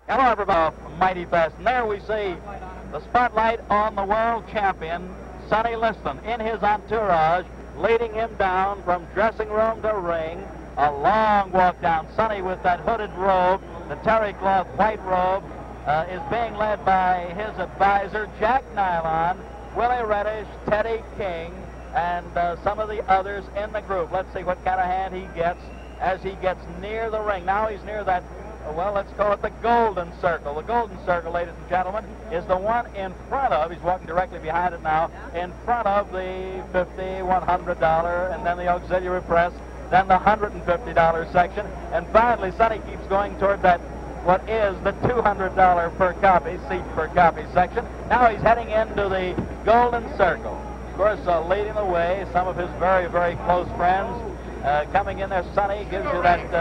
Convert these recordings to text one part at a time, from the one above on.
Hello, everybody. Mighty fast. And there we see the spotlight on the world champion, Sonny Liston, in his entourage, leading him down from dressing room to ring. A long walk down. Sonny, with that hooded robe, the terry cloth white robe, is being led by his advisor, Jack Nylon, Willie Reddish, Teddy King, and some of the others in the group. Let's see what kind of hand he gets as he gets near the ring. Now he's near that, well, let's call it the golden circle. The golden circle, ladies and gentlemen, is the one in front of, he's walking directly behind it now, in front of the $50, $100, and then the auxiliary press, then the $150 section, and finally Sonny keeps going toward that, what is the $200 per copy, seat per copy section. Now he's heading into the golden circle. Of course, leading the way, some of his very, very close friends. Coming in there, Sonny gives you that,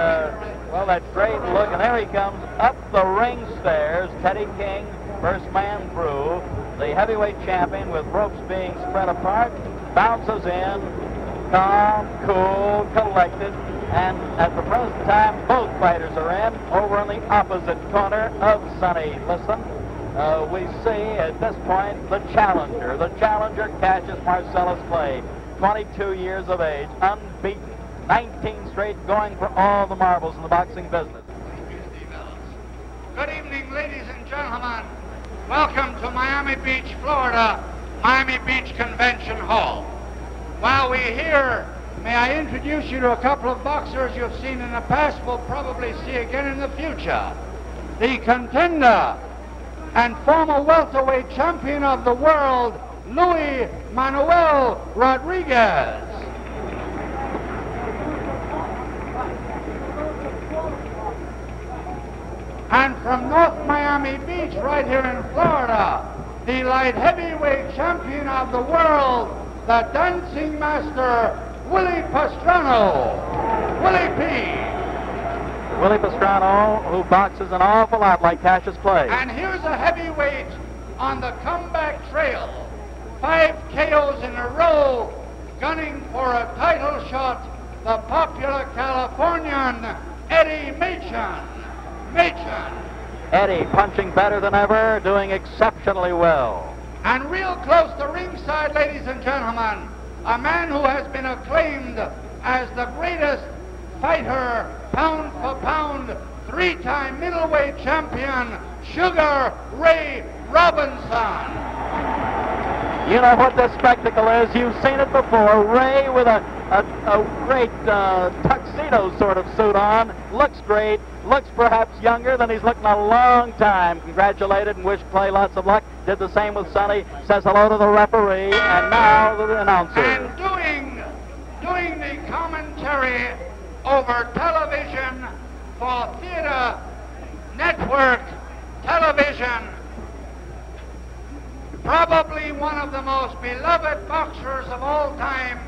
well, that great look, and there he comes up the ring stairs. Teddy King, first man through. The heavyweight champion, with ropes being spread apart, bounces in, calm, cool, collected, and at the present time, both fighters are in. Over in the opposite corner of Sonny Liston, we see at this point the challenger. The challenger, Cassius Marcellus Clay, 22 years of age, unbeaten. 19 straight, going for all the marbles in the boxing business. Good evening, ladies and gentlemen. Welcome to Miami Beach, Florida, Miami Beach Convention Hall. While we're here, may I introduce you to a couple of boxers you've seen in the past, will probably see again in the future. The contender and former welterweight champion of the world, Luis Manuel Rodriguez. And from North Miami Beach, right here in Florida, the light heavyweight champion of the world, the dancing master, Willie Pastrano. Willie P. Willie Pastrano, who boxes an awful lot like Cassius Clay. And here's a heavyweight on the comeback trail. 5 KOs in a row, gunning for a title shot, the popular Californian, Eddie Machen. Eddie punching better than ever, doing exceptionally well. And real close to ringside, ladies and gentlemen, a man who has been acclaimed as the greatest fighter, pound for pound, 3-time middleweight champion, Sugar Ray Robinson. You know what this spectacle is. You've seen it before. Ray with a great tuxedo sort of suit on. Looks great. Looks perhaps younger than he's looked in a long time. Congratulated and wished Clay lots of luck. Did the same with Sonny. Says hello to the referee. And now the announcer. And doing the commentary over television for Theater Network Television, probably one of the most beloved boxers of all time,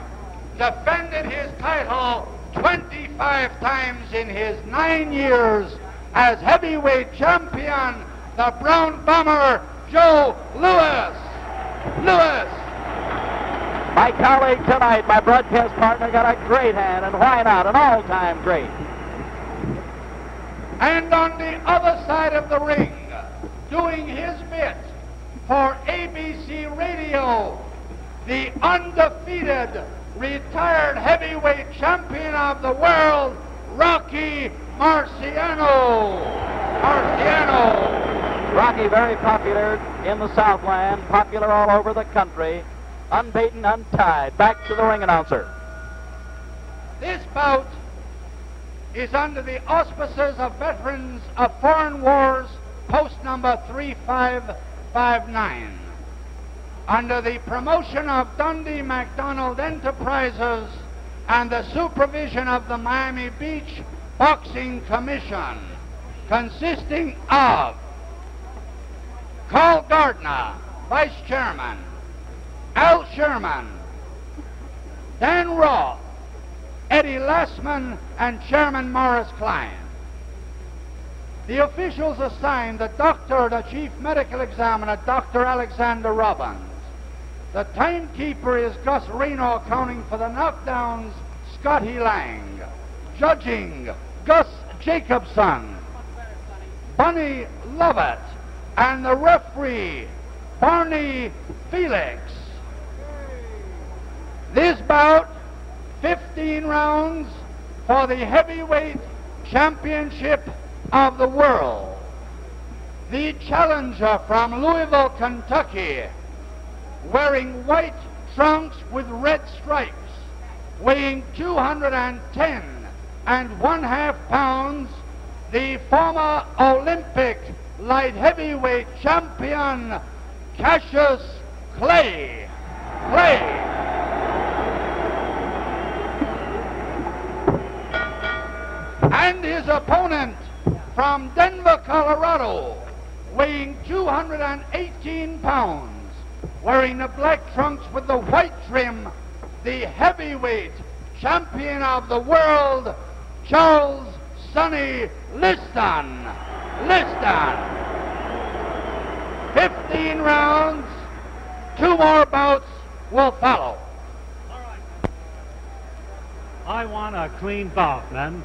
defended his title 25 times in his 9 years as heavyweight champion, the Brown Bomber, Joe Louis. My colleague tonight, my broadcast partner, got a great hand, and why not? An all-time great. And on the other side of the ring, doing his bit for ABC Radio, the undefeated retired heavyweight champion of the world, Rocky Marciano. Rocky, very popular in the Southland, popular all over the country, unbeaten, untied. Back to the ring announcer. This bout is under the auspices of Veterans of Foreign Wars, post number 3559. Under the promotion of Dundee McDonald Enterprises and the supervision of the Miami Beach Boxing Commission, consisting of Carl Gardner, Vice Chairman, Al Sherman, Dan Roth, Eddie Lassman, and Chairman Morris Klein. The officials assigned the doctor, the chief medical examiner, Dr. Alexander Robbins. The timekeeper is Gus Reno, counting for the knockdowns, Scotty Lang. Judging, Gus Jacobson. Bunny Lovett, and the referee, Barney Felix. This bout, 15 rounds for the heavyweight championship of the world. The challenger from Louisville, Kentucky, wearing white trunks with red stripes, weighing 210 1/2 pounds, the former Olympic light heavyweight champion, Cassius Clay. And his opponent from Denver, Colorado, weighing 218 pounds, wearing the black trunks with the white trim, the heavyweight champion of the world, Charles Sonny Liston. 15 rounds, 2 more bouts will follow. All right. I want a clean bout, men.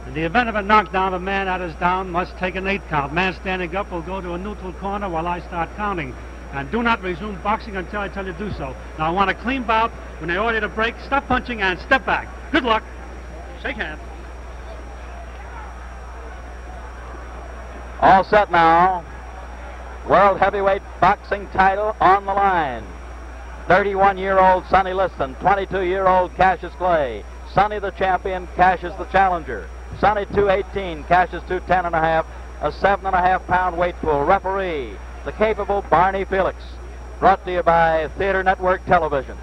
In the event of a knockdown, a man that is down must take an 8 count. Man standing up will go to a neutral corner while I start counting. And do not resume boxing until I tell you to do so. Now, I want a clean bout. When they order you to break, stop punching and step back. Good luck. Shake hands. All set now. World heavyweight boxing title on the line. 31-year-old Sonny Liston, 22-year-old Cassius Clay. Sonny the champion, Cassius the challenger. Sonny 218, Cassius 210.5, a 7.5 pound weight pool. Referee, the capable Barney Felix. Brought to you by Theater Network Television.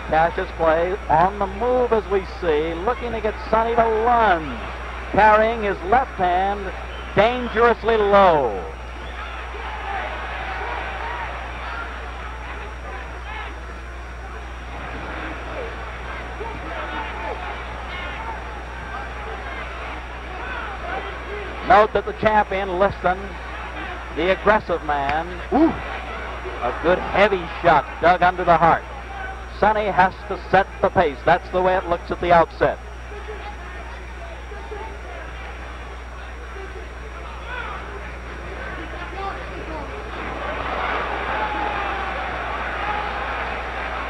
Cassius Clay on the move as we see, looking to get Sonny to lunge, carrying his left hand dangerously low. Note that the champion, Liston, the aggressive man, a good heavy shot dug under the heart. Sonny has to set the pace. That's the way it looks at the outset.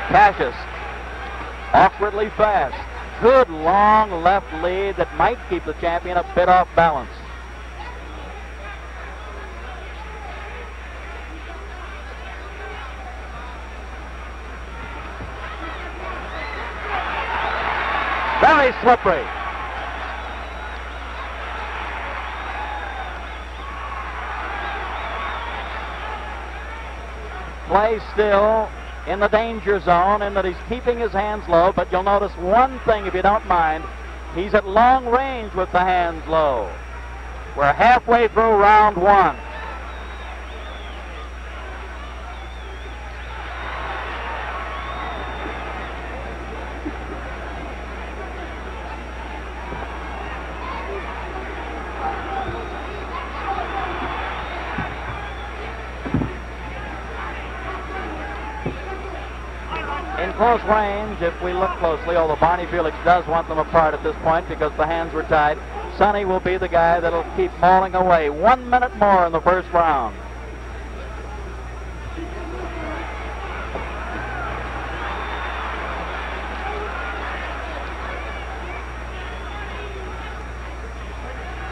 Cassius, awkwardly fast. Good long left lead that might keep the champion a bit off balance. Very slippery. Clay still in the danger zone in that he's keeping his hands low, but you'll notice one thing if you don't mind. He's at long range with the hands low. We're halfway through round 1. In close range, if we look closely, although Barney Felix does want them apart at this point because the hands were tied, Sonny will be the guy that'll keep mauling away. 1 minute more in the first round.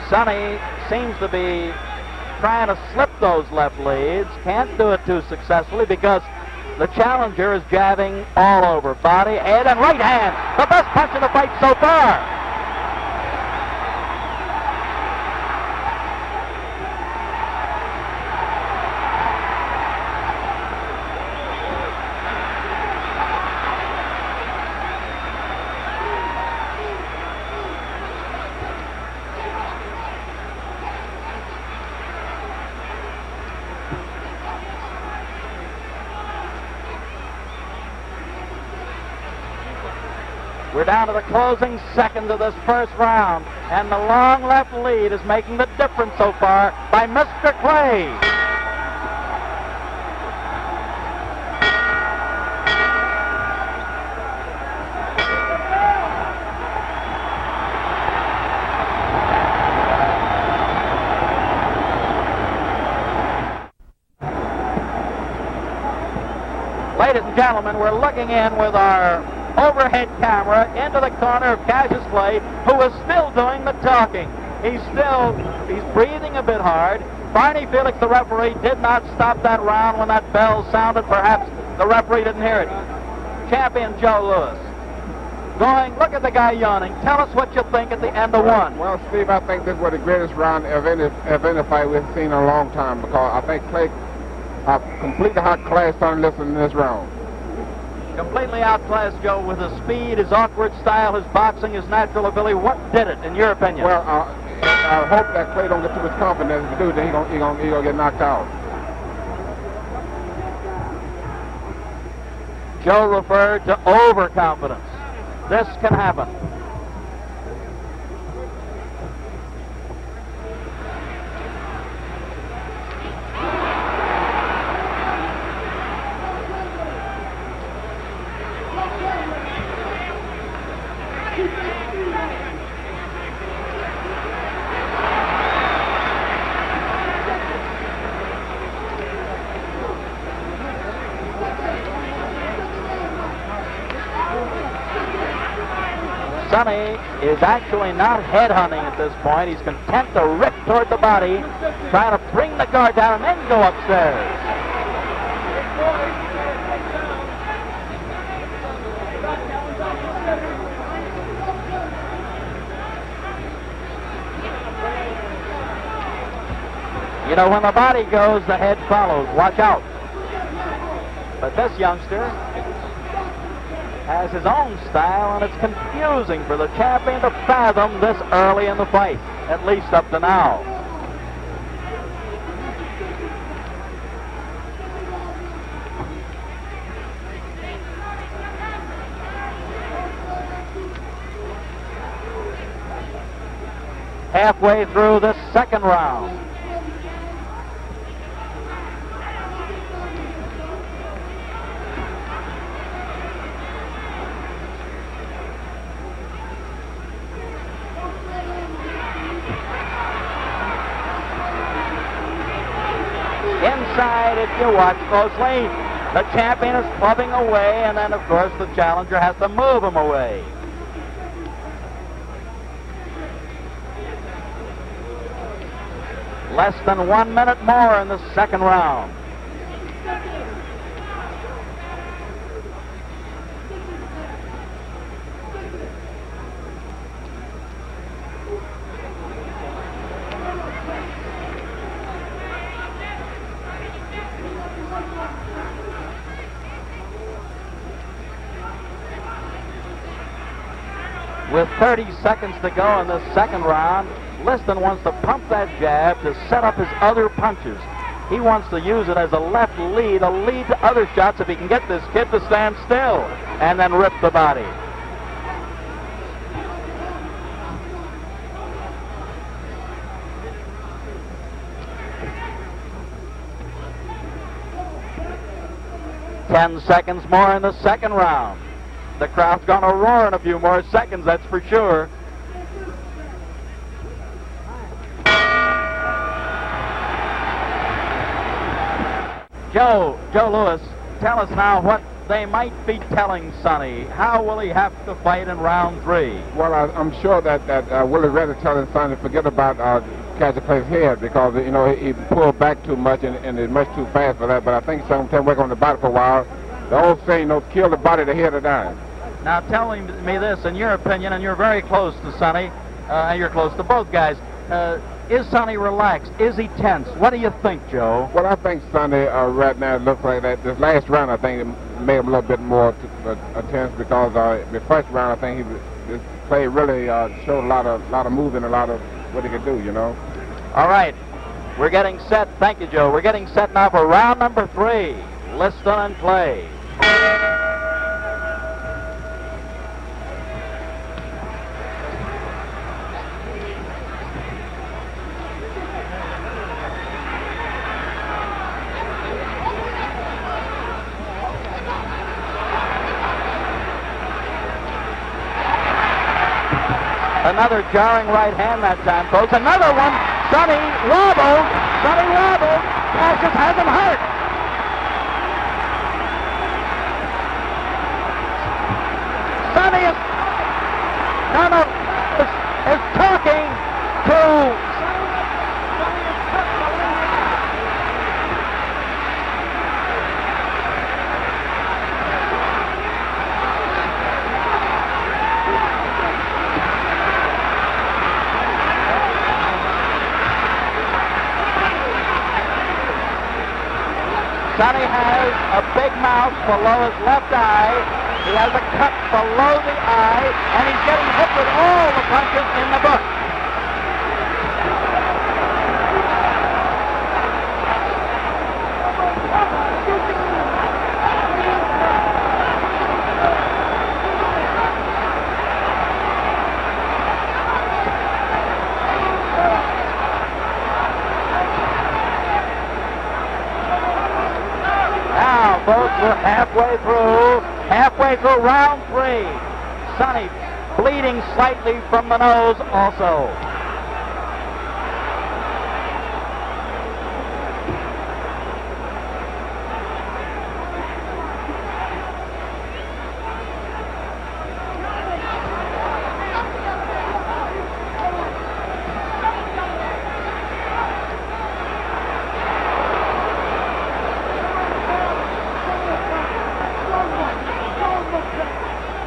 Sonny seems to be trying to slip those left leads. Can't do it too successfully because the challenger is jabbing all over. Body, head, and right hand. The best punch in the fight so far. We're down to the closing seconds of this first round, and the long left lead is making the difference so far by Mr. Clay. and gentlemen, we're looking in with our overhead camera into the corner of Cassius Clay, who is still doing the talking. He's breathing a bit hard. Barney Felix, the referee, did not stop that round when that bell sounded. Perhaps the referee didn't hear it. Champion Joe Louis. Look at the guy yawning. Tell us what you think at the end of one. Well, Steve, I think this was the greatest round of any fight we've seen in a long time, because I think Clay completely outclassed Sonny Liston in this round. Completely outclassed Joe with his speed, his awkward style, his boxing, his natural ability. What did it, in your opinion? Well, I hope that Clay don't get too much confidence. If he do, then he gonna get knocked out. Joe referred to overconfidence. This can happen. Sonny is actually not headhunting at this point. He's content to rip toward the body, trying to bring the guard down and then go upstairs. You know, when the body goes, the head follows. Watch out. But this youngster has his own style, and it's confusing for the champion to fathom this early in the fight, at least up to now. Halfway through this second round. Inside, if you watch closely, the champion is clubbing away, and then, of course, the challenger has to move him away. Less than 1 minute more in the second round. With 30 seconds to go in the second round, Liston wants to pump that jab to set up his other punches. He wants to use it as a left lead, a lead to other shots if he can get this kid to stand still and then rip the body. Ten seconds more in the second round. The crowd's going to roar in a few more seconds, that's for sure. Joe Louis, tell us now what they might be telling Sonny. How will he have to fight in round 3? Well, I'm sure that Willie's rather telling Sonny to forget about Cassius Clay's head, because you know he pulled back too much and is much too fast for that. But I think Sonny can work on the body for a while. The old saying, you know, kill the body, the head will die. Now tell me this, in your opinion, and you're very close to Sonny, and you're close to both guys. Is Sonny relaxed? Is he tense? What do you think, Joe? Well, I think Sonny right now looks like that. This last round, I think, it made him a little bit more tense, because the first round, I think his play really showed a lot of movement, a lot of what he could do, you know. All right, we're getting set. Thank you, Joe. We're getting set now for round number 3. Liston and Clay. Another jarring right hand that time, folks. Another one. Sonny wobbled. Cassius has him hurt. Sonny is talking to Sonny has a big mouth below his left eye. He has a cut below the eye, and he's getting hit with all the punches in the book. Folks, we're halfway through round 3. Sonny bleeding slightly from the nose also.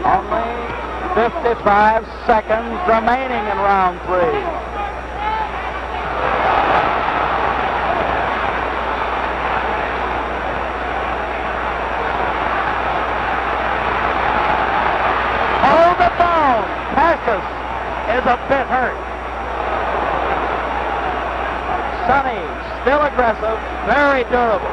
Only 55 seconds remaining in round 3. Hold the bone. Cassius is a bit hurt. Sonny, still aggressive, very durable.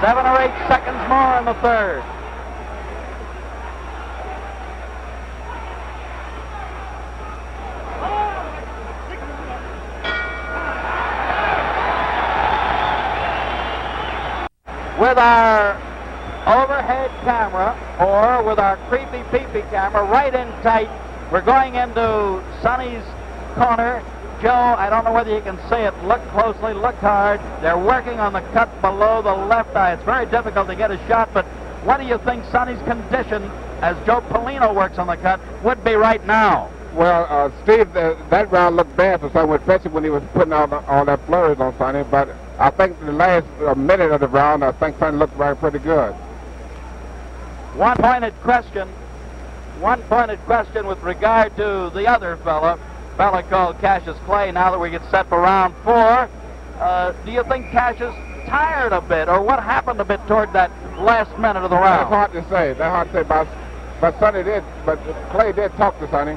Seven or 8 seconds more in the third. With our overhead camera, or with our creepy peepee camera right in tight, we're going into Sonny's corner. Joe, I don't know whether you can see it. Look closely, look hard. They're working on the cut below the left eye. It's very difficult to get a shot, but what do you think Sonny's condition, as Joe Polino works on the cut, would be right now? Well, Steve, that round looked bad for Sonny, especially when he was putting all that flurries on Sonny, but I think the last minute of the round, I think Sonny looked pretty good. One pointed question with regard to the other fella called Cassius Clay. Now that we get set for round 4, do you think Cassius tired a bit, or what happened a bit toward that last minute of the round? That's hard to say. But Sonny did. But Clay did talk to Sonny.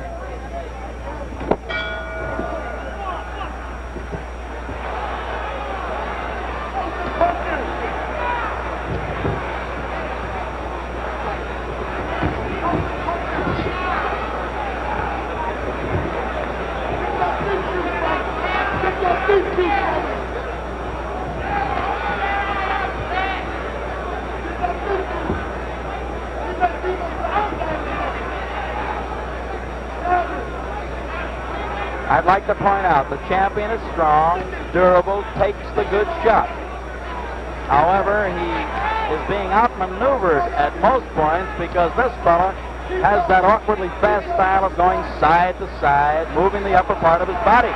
I'd like to point out the champion is strong, durable, takes the good shot. However, he is being outmaneuvered at most points because this fella has that awkwardly fast style of going side to side, moving the upper part of his body.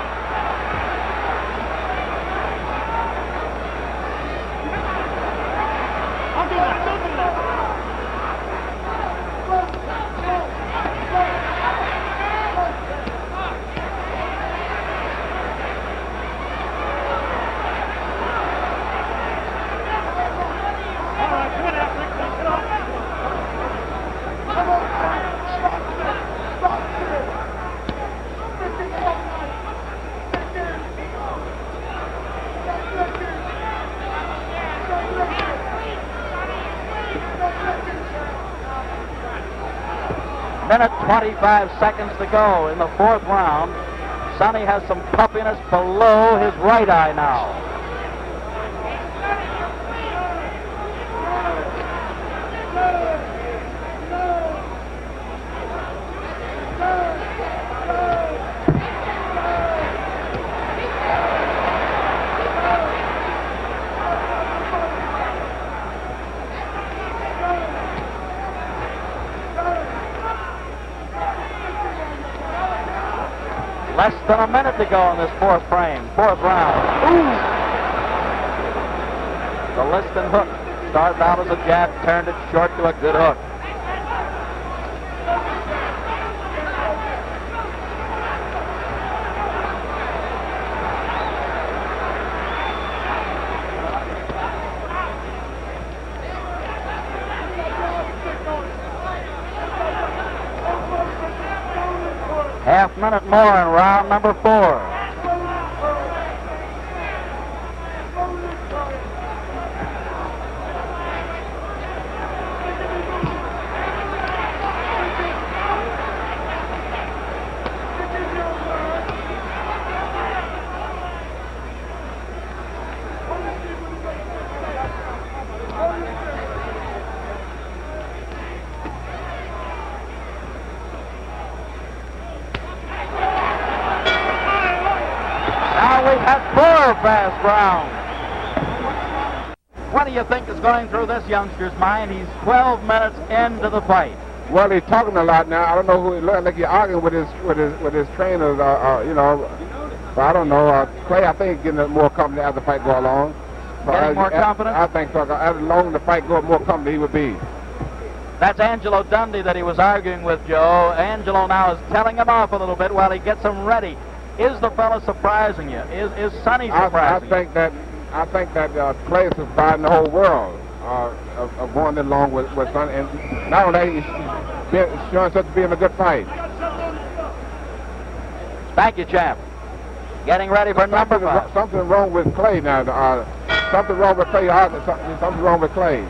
Minute 25 seconds to go in the 4th round. Sonny has some puffiness below his right eye now. Less than a minute to go in this fourth round. Ooh! The Liston hook started out as a jab, turned it short to a good hook. Half minute more in round number 4. Fast round. What do you think is going through this youngster's mind? He's 12 minutes into the fight. Well, he's talking a lot now. I don't know who he looks like. He's arguing with his trainers. You know, but I don't know. Clay, I think, he's getting more confident as the fight go along. Getting more confident? I think so. As long as the fight goes, more confident he would be. That's Angelo Dundee that he was arguing with, Joe. Angelo now is telling him off a little bit while he gets him ready. Is the fella surprising you? Is Sonny surprising you? I think that Clay is surprising the whole world of going along with Sonny. And not only that, he's showing such to be in a good fight. Thank you, champ. Getting ready for number 5. Something wrong with Clay now. Something wrong with Clay. Something wrong with Clay.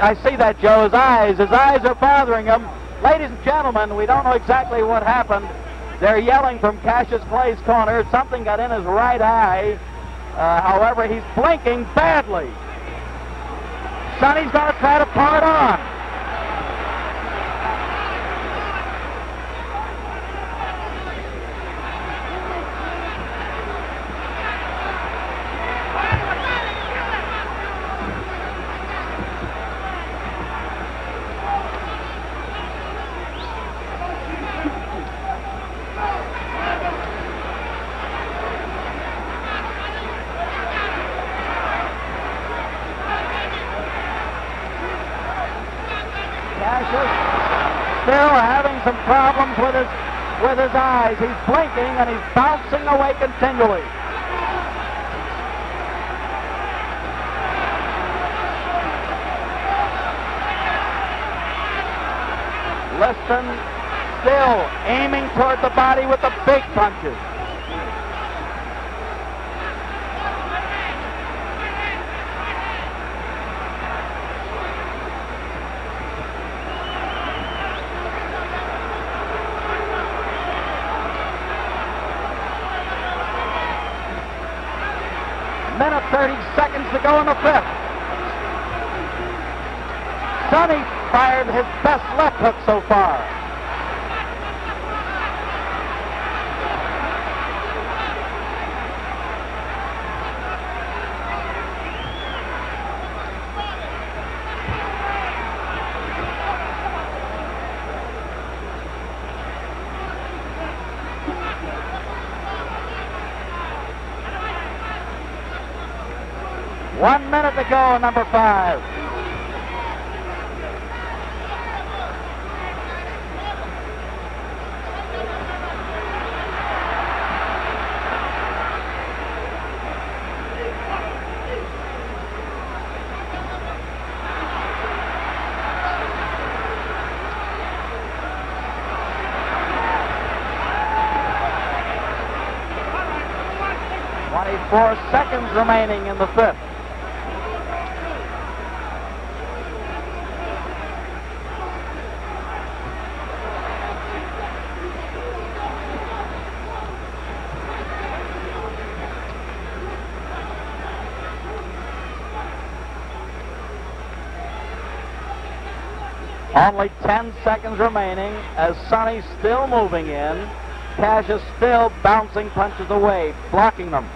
I see that, Joe. His eyes are bothering him. Ladies and gentlemen, we don't know exactly what happened. They're yelling from Cassius Clay's corner. Something got in his right eye. However, he's blinking badly. Sonny's going to try to pull it on. Still having some problems with his eyes. He's blinking and he's bouncing away continually. Liston still aiming toward the body with the big punches. Minute 30 seconds to go in the 5th. Sonny fired his best left hook so far. One minute to go, number 5. Four seconds remaining in the 5th. Only 10 seconds remaining as Sonny's still moving in. Cassius still bouncing punches away, blocking them.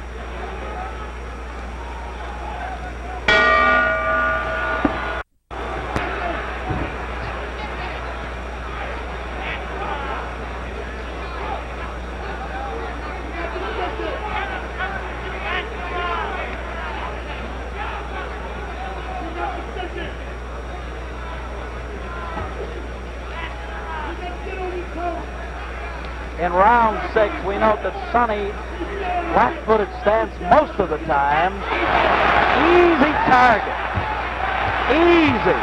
in round 6. We note that Sonny, flat-footed stance most of the time. Easy target. Easy.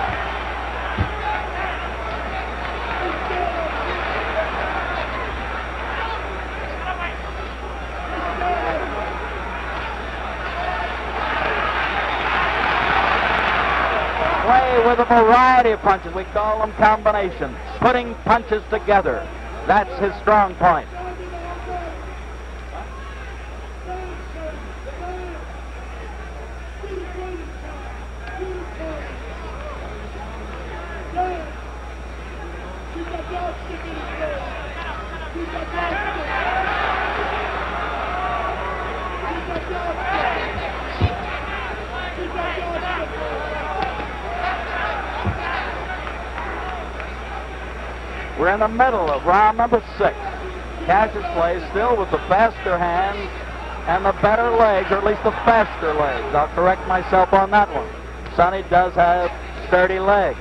Play with a variety of punches. We call them combinations. Putting punches together. That's his strong point. We're in the middle of round number 6. Cassius plays still with the faster hands and the better legs, or at least the faster legs. I'll correct myself on that one. Sonny does have sturdy legs.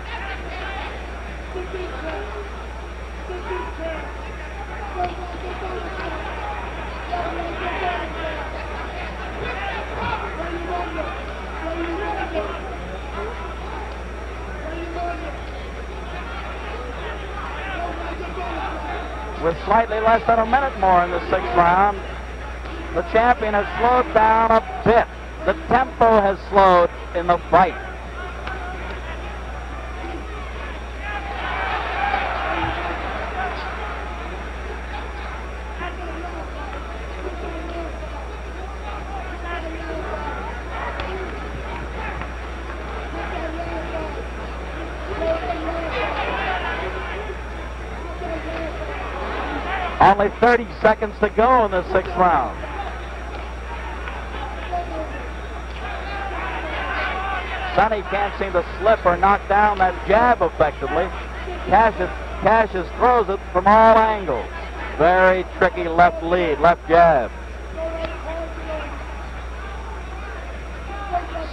With slightly less than a minute more in the 6th round, the champion has slowed down a bit. The tempo has slowed in the fight. Only 30 seconds to go in the 6th round. Sonny can't seem to slip or knock down that jab effectively. Cassius throws it from all angles. Very tricky left lead, left jab.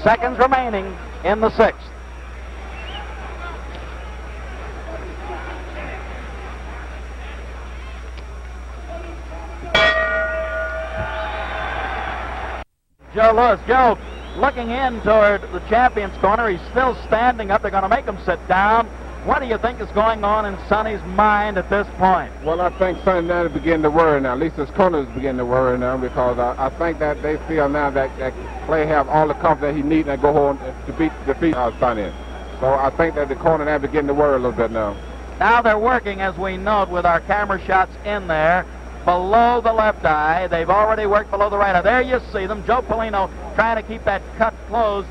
Seconds remaining in the 6th. Joe Lewis. Joe, looking in toward the champion's corner. He's still standing up. They're going to make him sit down. What do you think is going on in Sonny's mind at this point? Well, I think Sonny now is beginning to worry now. At least his corner is beginning to worry now, because I think that they feel now that Clay have all the confidence he needs and go home to defeat Sonny. So I think that the corner now is beginning to worry a little bit now. Now they're working, as we note, with our camera shots in there, below the left eye. They've already worked below the right eye. There you see them. Joe Polino trying to keep that cut closed.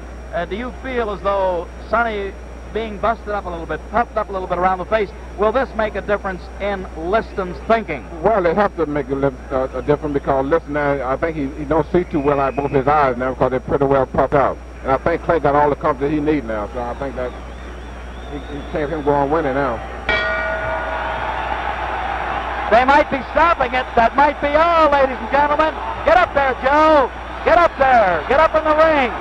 Do you feel as though Sonny being busted up a little bit, puffed up a little bit around the face, will this make a difference in Liston's thinking? Well, it has to make a difference, because Liston, I think he don't see too well out both his eyes now, because they're pretty well puffed out. And I think Clay got all the confidence he needs now, so I think that he can't him go on winning now. They might be stopping it. That might be all, ladies and gentlemen. Get up there, Joe. Get up there. Get up in the ring.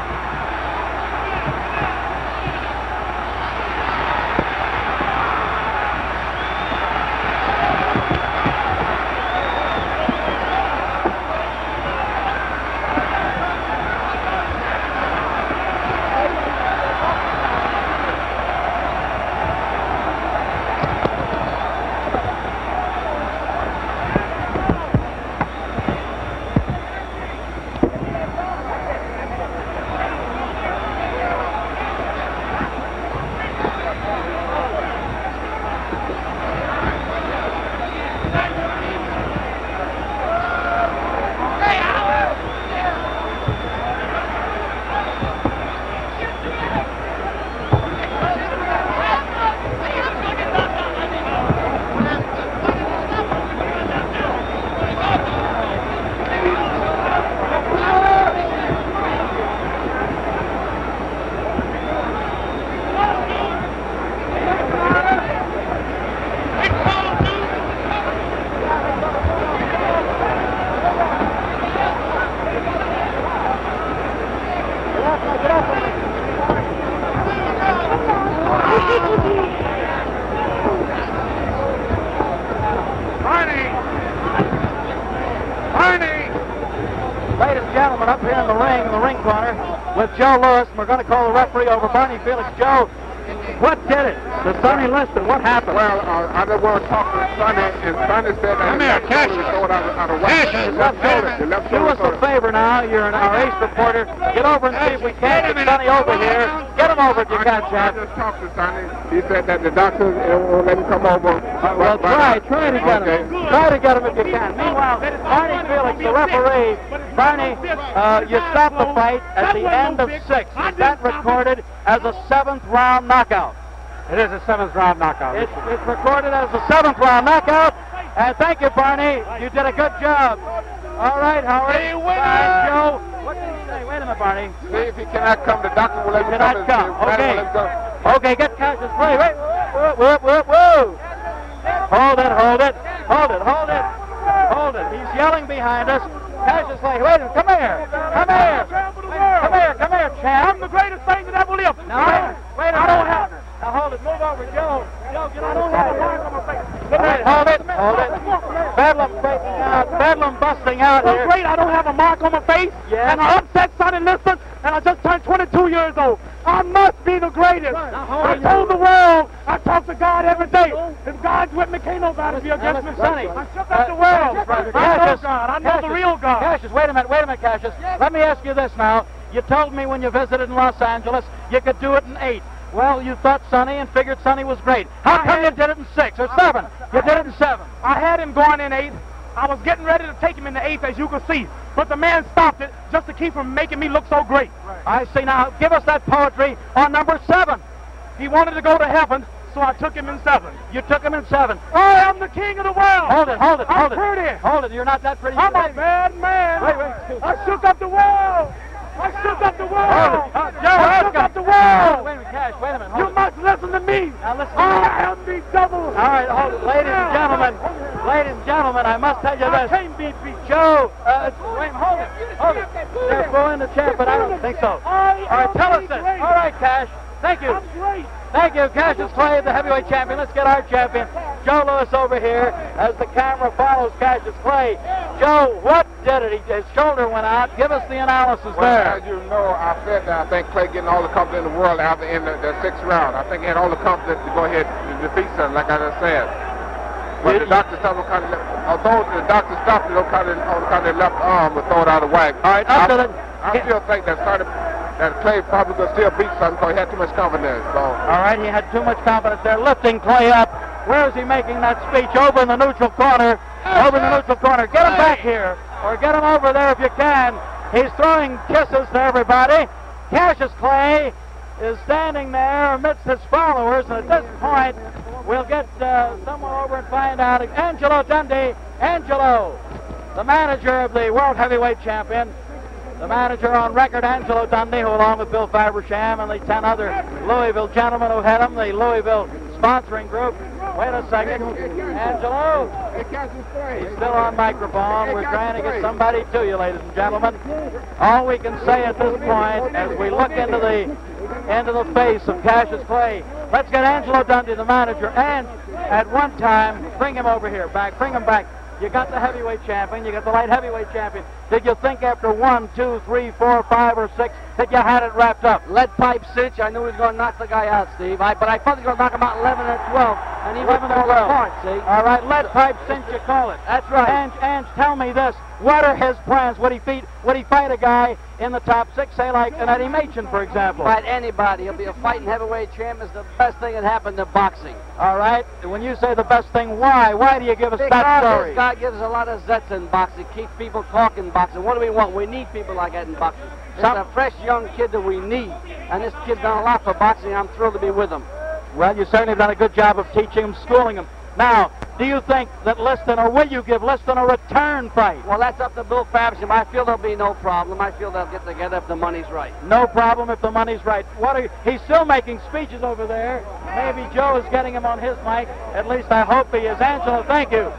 with Joe Lewis. We're going to call the referee over. Barney Felix. Joe, what did it? The Sonny Liston. What happened? Well, I just want to talk to Sonny, and Sonny said that Come here, Cassius throw it out of whack. Cassius, His left shoulder. The left Do shoulder. us a favor now. You're our ace reporter. Get over and see if we can't get Sonny over here. Get him over if you can, I Chad. just talked to Sonny. He said that the doctor won't let him come over. Well, try to get him. Try to get him if you can. Meanwhile, Barney Felix, the referee. Barney, you stopped the fight at the end of 6. Is that recorded as a 7th round knockout? It is a 7th round knockout. It's recorded as a 7th round knockout. And thank you, Barney. You did a good job. All right, Howard. Hey, winner! Joe. What did he say? Wait a minute, Barney. See if he cannot come. The doctor will let him Cannot come. come. Okay. Okay, get Cassius free. Wait. Whoa. Hold it. He's yelling behind us. Cassius Clay, wait a minute. Come here. Come here, champ. I'm the greatest thing that ever lived. Now, wait a minute. I don't have it. Now, hold it. Move over, Joe. Joe, get on. I don't have a mark on my face. Hold it. Bedlam breaking out. Bedlam busting out So here. great, I don't have a mark on my face. Yes. And I upset Sonny Liston, and I just turned 22 years old. I must be the greatest. I told the world, I talk to God every day. If God's with me, can't nobody be against me. Sonny, I shook up the world. I know God. I know the real God. Cassius, wait a minute, Cassius. Let me ask you this now. You told me when you visited in Los Angeles you could do it in 8. Well, you thought Sonny and figured Sonny was great. How come you did it in 6 or 7? You did it in 7. I had him going in 8. I was getting ready to take him in the 8th, as you can see. But the man stopped it just to keep from making me look so great. I see. Now, give us that poetry on number 7. He wanted to go to heaven, so I took him in 7. You took him in 7. I am the king of the world. Hold it. I'm pretty. Hold it. You're not that pretty. I'm a bad man. Wait. I shook up the world. I shook up the world. Joe, I shook up the world. Wait a minute, Cash. Wait a minute. You must listen to me. Now listen. I am the devil. All right, hold it. Ladies and gentlemen, I must tell you I this. can't be beat. Joe, wait, hold it. They're booing the champ, but I don't think so. All right, tell us this. All right, Cash. Thank you. I'm great. Thank you, Cassius Clay, the heavyweight champion. Let's get our champion, Joe Lewis, over here as the camera follows Cassius Clay. Joe, what did it? His shoulder went out. Give us the analysis Well, there. as you know, I said that I think Clay getting all the confidence in the world after in the 6th round. I think he had all the confidence to go ahead and defeat something, like I just said. But the doctor stopped him kind of, although the doctor stopped it, kind of left arm would throw it out of whack. All right, up to the... I still think that Clay probably could still beat something because he had too much confidence. So. All right, he had too much confidence. They're lifting Clay up. Where is he making that speech? Over in the neutral corner. Over in the neutral corner. Get him back here, or get him over there if you can. He's throwing kisses to everybody. Cassius Clay is standing there amidst his followers, and at this point, we'll get someone over and find out. Angelo Dundee. Angelo, the manager of the World Heavyweight Champion. The manager on record, Angelo Dundee, who along with Bill Fabersham and the 10 other Louisville gentlemen who head him, the Louisville sponsoring group. Wait a second. Angelo? He's still on microphone. We're trying to get somebody to you, ladies and gentlemen. All we can say at this point, as we look into the face of Cassius Clay, let's get Angelo Dundee, the manager, and at one time, bring him over here, bring him back. You got the heavyweight champion, you got the light heavyweight champion. Did you think after 1, 2, 3, 4, 5, or 6 that you had it wrapped up? Lead pipe cinch. I knew he was going to knock the guy out, Steve. But I thought he was going to knock him out 11 or 12, and he went 11 or 12. apart, see? All right, lead pipe cinch, you call it. That's right. Ange, tell me this. What are his plans? Would he fight a guy in the top 6, say like an Eddie Machen, for example? Fight anybody. He'll be a fighting heavyweight champ. It's the best thing that happened to boxing. All right. When you say the best thing, why? Why do you give us that Because story? this guy gives a lot of zets in boxing. Keeps people talking boxing. What do we want? We need people like that in boxing. It's a fresh young kid that we need. And this kid's done a lot for boxing. I'm thrilled to be with him. Well, you certainly have done a good job of teaching him, schooling him. Now, do you think that Liston, or will you give Liston a return fight? Well, that's up to Bill Fabersham. I feel there'll be no problem. I feel they'll get together if the money's right. No problem if the money's right. He's still making speeches over there. Maybe Joe is getting him on his mic. At least I hope he is. Angelo, thank you.